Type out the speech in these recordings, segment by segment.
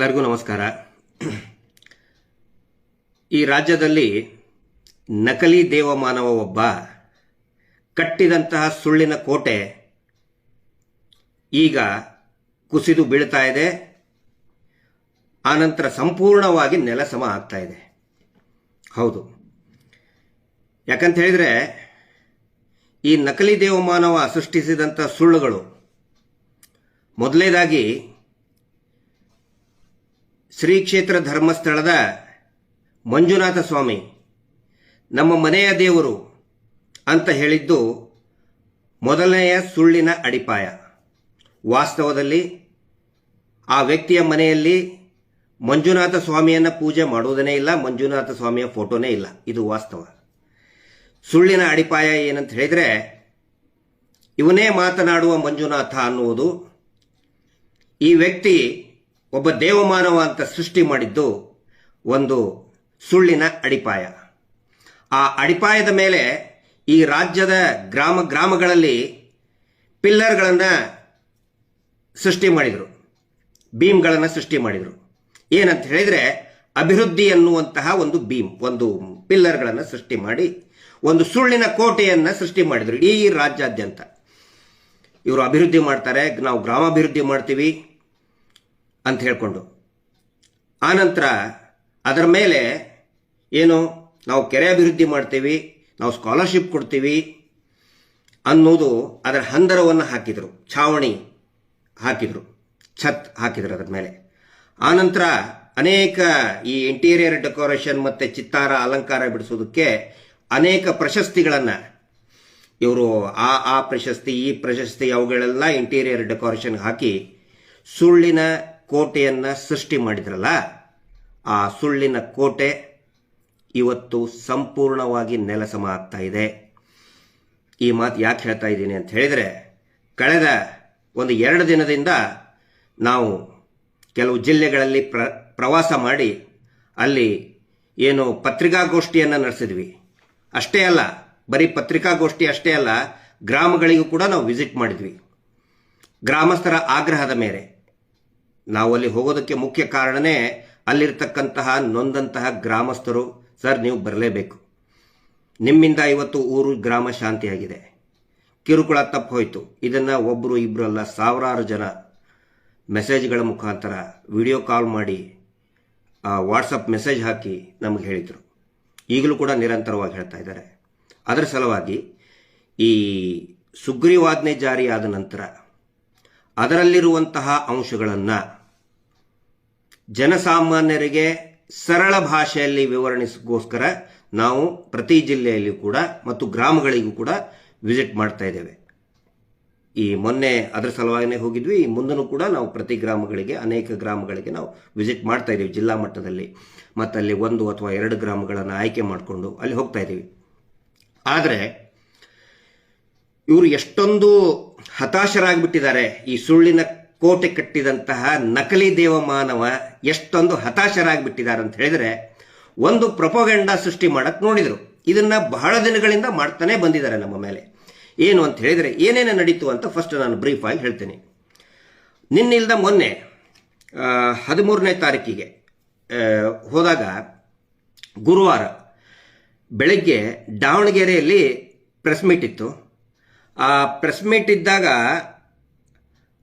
ಎಲ್ಲರಿಗೂ ನಮಸ್ಕಾರ. ಈ ರಾಜ್ಯದಲ್ಲಿ ನಕಲಿ ದೇವಮಾನವ ಒಬ್ಬ ಕಟ್ಟಿದಂತಹ ಸುಳ್ಳಿನ ಕೋಟೆ ಈಗ ಕುಸಿದು ಬೀಳ್ತಾ ಇದೆ. ಆನಂತರ ಸಂಪೂರ್ಣವಾಗಿ ನೆಲಸಮ ಆಗ್ತಾ ಇದೆ. ಹೌದು, ಯಾಕಂತ ಹೇಳಿದರೆ ಈ ನಕಲಿ ದೇವಮಾನವ ಸೃಷ್ಟಿಸಿದಂಥ ಸುಳ್ಳುಗಳು ಮೊದಲನೇದಾಗಿ ಶ್ರೀ ಕ್ಷೇತ್ರ ಧರ್ಮಸ್ಥಳದ ಮಂಜುನಾಥ ಸ್ವಾಮಿ ನಮ್ಮ ಮನೆಯ ದೇವರು ಅಂತ ಹೇಳಿದ್ದು ಮೊದಲನೆಯ ಸುಳ್ಳಿನ ಅಡಿಪಾಯ. ವಾಸ್ತವದಲ್ಲಿ ಆ ವ್ಯಕ್ತಿಯ ಮನೆಯಲ್ಲಿ ಮಂಜುನಾಥ ಸ್ವಾಮಿಯನ್ನು ಪೂಜೆ ಮಾಡುವುದನೇ ಇಲ್ಲ, ಮಂಜುನಾಥ ಸ್ವಾಮಿಯ ಫೋಟೋನೇ ಇಲ್ಲ. ಇದು ವಾಸ್ತವ. ಸುಳ್ಳಿನ ಅಡಿಪಾಯ ಏನಂತ ಹೇಳಿದರೆ, ಇವನೇ ಮಾತನಾಡುವ ಮಂಜುನಾಥ ಅನ್ನುವುದು ಈ ವ್ಯಕ್ತಿ ಒಬ್ಬ ದೇವಮಾನವ ಅಂತ ಸೃಷ್ಟಿ ಮಾಡಿದ್ದು ಒಂದು ಸುಳ್ಳಿನ ಅಡಿಪಾಯ. ಆ ಅಡಿಪಾಯದ ಮೇಲೆ ಈ ರಾಜ್ಯದ ಗ್ರಾಮಗಳಲ್ಲಿ ಪಿಲ್ಲರ್ಗಳನ್ನು ಸೃಷ್ಟಿ ಮಾಡಿದರು, ಬೀಮ್ಗಳನ್ನು ಸೃಷ್ಟಿ ಮಾಡಿದರು. ಏನಂತ ಹೇಳಿದರೆ, ಅಭಿವೃದ್ಧಿ ಅನ್ನುವಂತಹ ಒಂದು ಬೀಮ್, ಒಂದು ಪಿಲ್ಲರ್ಗಳನ್ನು ಸೃಷ್ಟಿ ಮಾಡಿ ಒಂದು ಸುಳ್ಳಿನ ಕೋಟೆಯನ್ನು ಸೃಷ್ಟಿ ಮಾಡಿದರು ಈ ರಾಜ್ಯಾದ್ಯಂತ. ಇವರು ಅಭಿವೃದ್ಧಿ ಮಾಡ್ತಾರೆ, ನಾವು ಗ್ರಾಮಾಭಿವೃದ್ಧಿ ಮಾಡ್ತೀವಿ ಅಂತ ಹೇಳ್ಕೊಂಡು, ಆನಂತರ ಅದರ ಮೇಲೆ ಏನು ನಾವು ಕೆರೆ ಅಭಿವೃದ್ಧಿ ಮಾಡ್ತೀವಿ, ನಾವು ಸ್ಕಾಲರ್ಶಿಪ್ ಕೊಡ್ತೀವಿ ಅನ್ನೋದು ಅದರ ಹಂದರವನ್ನು ಹಾಕಿದರು, ಛಾವಣಿ ಹಾಕಿದರು, ಛತ್ ಹಾಕಿದರು ಅದರ ಮೇಲೆ. ಆನಂತರ ಅನೇಕ ಈ ಇಂಟೀರಿಯರ್ ಡೆಕೋರೇಷನ್ ಮತ್ತು ಚಿತ್ತಾರ ಅಲಂಕಾರ ಬಿಡಿಸೋದಕ್ಕೆ ಅನೇಕ ಪ್ರಶಸ್ತಿಗಳನ್ನು ಇವರು ಆ ಪ್ರಶಸ್ತಿ ಈ ಪ್ರಶಸ್ತಿ ಅವುಗಳೆಲ್ಲ ಇಂಟೀರಿಯರ್ ಡೆಕೋರೇಷನ್ ಹಾಕಿ ಸುಳ್ಳಿನ ಕೋಟೆಯನ್ನು ಸೃಷ್ಟಿ ಮಾಡಿದ್ರಲ್ಲ, ಆ ಸುಳ್ಳಿನ ಕೋಟೆ ಇವತ್ತು ಸಂಪೂರ್ಣವಾಗಿ ನೆಲಸಮ ಆಗ್ತಾ ಇದೆ. ಈ ಮಾತು ಯಾಕೆ ಹೇಳ್ತಾ ಇದ್ದೀನಿ ಅಂತ ಹೇಳಿದರೆ, ಕಳೆದ 1-2 ದಿನದಿಂದ ನಾವು ಕೆಲವು ಜಿಲ್ಲೆಗಳಲ್ಲಿ ಪ್ರವಾಸ ಮಾಡಿ ಅಲ್ಲಿ ಏನು ಪತ್ರಿಕಾಗೋಷ್ಠಿಯನ್ನು ನಡೆಸಿದ್ವಿ. ಅಷ್ಟೇ ಅಲ್ಲ, ಬರೀ ಪತ್ರಿಕಾಗೋಷ್ಠಿ ಅಷ್ಟೇ ಅಲ್ಲ, ಗ್ರಾಮಗಳಿಗೂ ಕೂಡ ನಾವು ವಿಸಿಟ್ ಮಾಡಿದ್ವಿ. ಗ್ರಾಮಸ್ಥರ ಆಗ್ರಹದ ಮೇರೆ ನಾವು ಅಲ್ಲಿ ಹೋಗೋದಕ್ಕೆ ಮುಖ್ಯ ಕಾರಣನೇ ಅಲ್ಲಿರ್ತಕ್ಕಂತಹ ನೊಂದಂತಹ ಗ್ರಾಮಸ್ಥರು, ಸರ್ ನೀವು ಬರಲೇಬೇಕು, ನಿಮ್ಮಿಂದ ಇವತ್ತು ಊರು ಗ್ರಾಮ ಶಾಂತಿಯಾಗಿದೆ, ಕಿರುಕುಳ ತಪ್ಪು ಹೋಯಿತು. ಇದನ್ನು ಒಬ್ಬರು ಇಬ್ಬರು ಅಲ್ಲ, ಸಾವಿರಾರು ಜನ ಮೆಸೇಜ್ಗಳ ಮುಖಾಂತರ, ವಿಡಿಯೋ ಕಾಲ್ ಮಾಡಿ, ವಾಟ್ಸಪ್ ಮೆಸೇಜ್ ಹಾಕಿ ನಮಗೆ ಹೇಳಿದರು. ಈಗಲೂ ಕೂಡ ನಿರಂತರವಾಗಿ ಹೇಳ್ತಾ ಇದ್ದಾರೆ. ಅದರ ಸಲುವಾಗಿ ಈ ಸುಗ್ರೀವಾಜ್ಞೆ ಜಾರಿಯಾದ ನಂತರ ಅದರಲ್ಲಿರುವಂತಹ ಅಂಶಗಳನ್ನು ಜನಸಾಮಾನ್ಯರಿಗೆ ಸರಳ ಭಾಷೆಯಲ್ಲಿ ವಿವರಣೆಗೋಸ್ಕರ ನಾವು ಪ್ರತಿ ಜಿಲ್ಲೆಯಲ್ಲಿಯೂ ಕೂಡ ಮತ್ತು ಗ್ರಾಮಗಳಿಗೂ ಕೂಡ ವಿಸಿಟ್ ಮಾಡ್ತಾ ಇದ್ದೇವೆ. ಈ ಮೊನ್ನೆ ಅದರ ಸಲುವಾಗಿನೇ ಹೋಗಿದ್ವಿ. ಈ ಮುಂದೂ ಕೂಡ ನಾವು ಪ್ರತಿ ಗ್ರಾಮಗಳಿಗೆ, ಅನೇಕ ಗ್ರಾಮಗಳಿಗೆ ನಾವು ವಿಸಿಟ್ ಮಾಡ್ತಾ ಇದ್ದೀವಿ ಜಿಲ್ಲಾ ಮಟ್ಟದಲ್ಲಿ. ಮತ್ತು ಅಲ್ಲಿ 1 ಅಥವಾ 2 ಗ್ರಾಮಗಳನ್ನು ಆಯ್ಕೆ ಮಾಡಿಕೊಂಡು ಅಲ್ಲಿ ಹೋಗ್ತಾ ಇದ್ದೀವಿ. ಆದರೆ ಇವರು ಎಷ್ಟೊಂದು ಹತಾಶರಾಗಿಬಿಟ್ಟಿದ್ದಾರೆ. ಈ ಸುಳ್ಳಿನ ಕೋಟೆ ಕಟ್ಟಿದಂತಹ ನಕಲಿ ದೇವಮಾನವ ಎಷ್ಟೊಂದು ಹತಾಶರಾಗಿಬಿಟ್ಟಿದ್ದಾರೆ ಅಂತ ಹೇಳಿದರೆ, ಒಂದು ಪ್ರೊಪಗಂಡ ಸೃಷ್ಟಿ ಮಾಡಕ್ಕೆ ನೋಡಿದರು. ಇದನ್ನು ಬಹಳ ದಿನಗಳಿಂದ ಮಾಡ್ತಾನೆ ಬಂದಿದ್ದಾರೆ ನಮ್ಮ ಮೇಲೆ. ಏನು ಅಂತ ಹೇಳಿದರೆ, ಏನೇನು ನಡೀತು ಅಂತ ಫಸ್ಟ್ ನಾನು ಬ್ರೀಫ್ ಆಗಿ ಹೇಳ್ತೇನೆ. ನಿನ್ನಿಲ್ದ ಮೊನ್ನೆ 13ನೇ ತಾರೀಕಿಗೆ ಹೋದಾಗ, ಗುರುವಾರ ಬೆಳಗ್ಗೆ ದಾವಣಗೆರೆಯಲ್ಲಿ ಪ್ರೆಸ್ ಮೀಟ್ ಇತ್ತು. ಆ ಪ್ರೆಸ್ ಮೀಟ್ ಇದ್ದಾಗ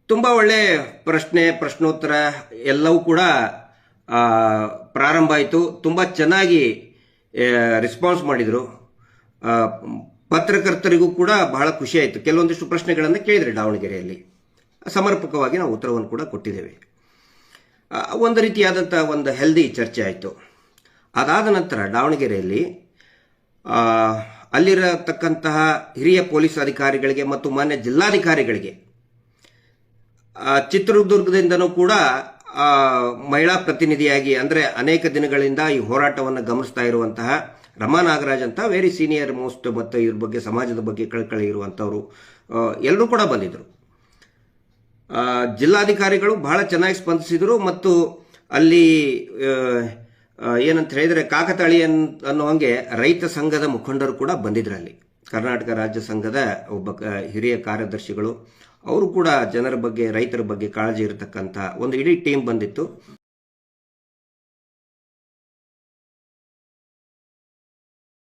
ತುಂಬ ಒಳ್ಳೆ ಪ್ರಶ್ನೋತ್ತರ ಎಲ್ಲವೂ ಕೂಡ ಪ್ರಾರಂಭ ಆಯಿತು. ತುಂಬ ಚೆನ್ನಾಗಿ ರೆಸ್ಪಾನ್ಸ್ ಮಾಡಿದರು. ಪತ್ರಕರ್ತರಿಗೂ ಕೂಡ ಬಹಳ ಖುಷಿ ಆಯಿತು. ಕೆಲವೊಂದಿಷ್ಟು ಪ್ರಶ್ನೆಗಳನ್ನು ಕೇಳಿದರೆ ದಾವಣಗೆರೆಯಲ್ಲಿ ಸಮರ್ಪಕವಾಗಿ ನಾವು ಉತ್ತರವನ್ನು ಕೂಡ ಕೊಟ್ಟಿದ್ದೇವೆ. ಒಂದು ರೀತಿಯಾದಂಥ ಒಂದು ಹೆಲ್ದಿ ಚರ್ಚೆ ಆಯಿತು. ಅದಾದ ನಂತರ ದಾವಣಗೆರೆಯಲ್ಲಿ ಅಲ್ಲಿರತಕ್ಕಂತಹ ಹಿರಿಯ ಪೊಲೀಸ್ ಅಧಿಕಾರಿಗಳಿಗೆ ಮತ್ತು ಮಾನ್ಯ ಜಿಲ್ಲಾಧಿಕಾರಿಗಳಿಗೆ, ಚಿತ್ರದುರ್ಗದಿಂದನೂ ಕೂಡ ಮಹಿಳಾ ಪ್ರತಿನಿಧಿಯಾಗಿ, ಅಂದರೆ ಅನೇಕ ದಿನಗಳಿಂದ ಈ ಹೋರಾಟವನ್ನು ಗಮನಿಸ್ತಾ ಇರುವಂತಹ ರಮಾ ನಾಗರಾಜ್ ಅಂತ ವೆರಿ ಸೀನಿಯರ್ ಮೋಸ್ಟ್ ಮತ್ತು ಇದ್ರ ಬಗ್ಗೆ ಸಮಾಜದ ಬಗ್ಗೆ ಕಳಕಳಿ ಇರುವಂಥವರು ಎಲ್ಲರೂ ಕೂಡ ಬಂದಿದ್ದರು. ಜಿಲ್ಲಾಧಿಕಾರಿಗಳು ಬಹಳ ಚೆನ್ನಾಗಿ ಸ್ಪಂದಿಸಿದರು. ಮತ್ತು ಅಲ್ಲಿ ಏನಂತ ಹೇಳಿದರೆ, ಕಾಕತಾಳಿ ಅನ್ನುವಂಗೆ ರೈತ ಸಂಘದ ಮುಖಂಡರು ಕೂಡ ಬಂದಿದ್ರಲ್ಲಿ. ಕರ್ನಾಟಕ ರಾಜ್ಯ ಸಂಘದ ಒಬ್ಬ ಹಿರಿಯ ಕಾರ್ಯದರ್ಶಿಗಳು, ಅವರು ಕೂಡ ಜನರ ಬಗ್ಗೆ, ರೈತರ ಬಗ್ಗೆ ಕಾಳಜಿ ಇರತಕ್ಕಂಥ ಒಂದು ಇಡೀ ಟೀಮ್ ಬಂದಿತ್ತು.